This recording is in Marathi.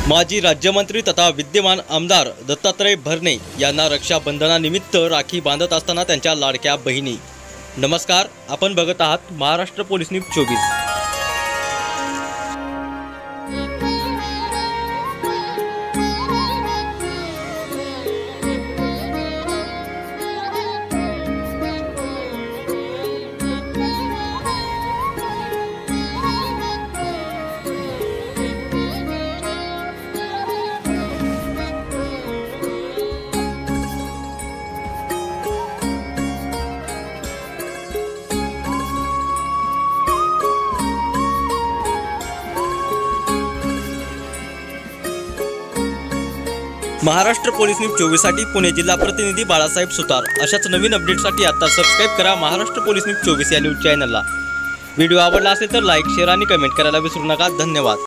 माजी राज्यमंत्री तथा विद्यमान आमदार दत्तात्रय भरणे यांना रक्षाबंधनानिमित्त राखी बांधत असताना त्यांच्या लाडक्या बहिणी। नमस्कार, आपण बघत आहात Maharashtra police news 24। Maharashtra police news 24 साठी पुणे जिल्हा प्रतिनिधी बाळासाहेब सुतार। अशाच नवीन अपडेटसाठी आता सबस्क्राइब करा महाराष्ट्र पोलीस न्यूज 24 या न्यूज चॅनलला। व्हिडिओ आवडला असेल तर लाईक, शेअर आणि कमेंट करायला विसरू नका। धन्यवाद।